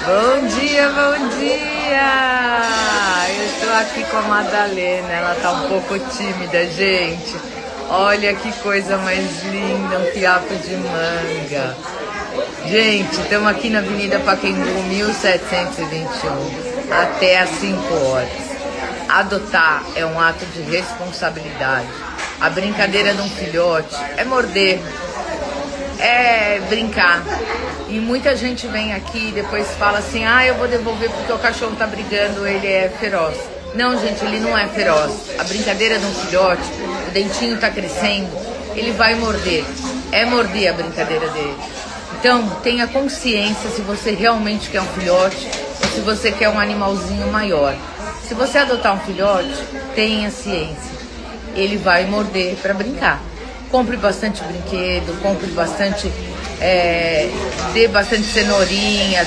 Bom dia, bom dia! Eu estou aqui com a Madalena, ela tá um pouco tímida, gente. Olha que coisa mais linda, um fiapo de manga. Gente, estamos aqui na Avenida Pacaembu, 1721, até às 5 horas. Adotar é um ato de responsabilidade. A brincadeira de um filhote é morder, é brincar. E muita gente vem aqui e depois fala assim: ah, eu vou devolver porque o cachorro tá brigando, ele é feroz. Não, gente, ele não é feroz. A brincadeira de um filhote, o dentinho tá crescendo, ele vai morder. É morder a brincadeira dele. Então, tenha consciência se você realmente quer um filhote ou se você quer um animalzinho maior. Se você adotar um filhote, tenha ciência. Ele vai morder para brincar. Compre bastante brinquedo, compre bastante, dê bastante cenourinha,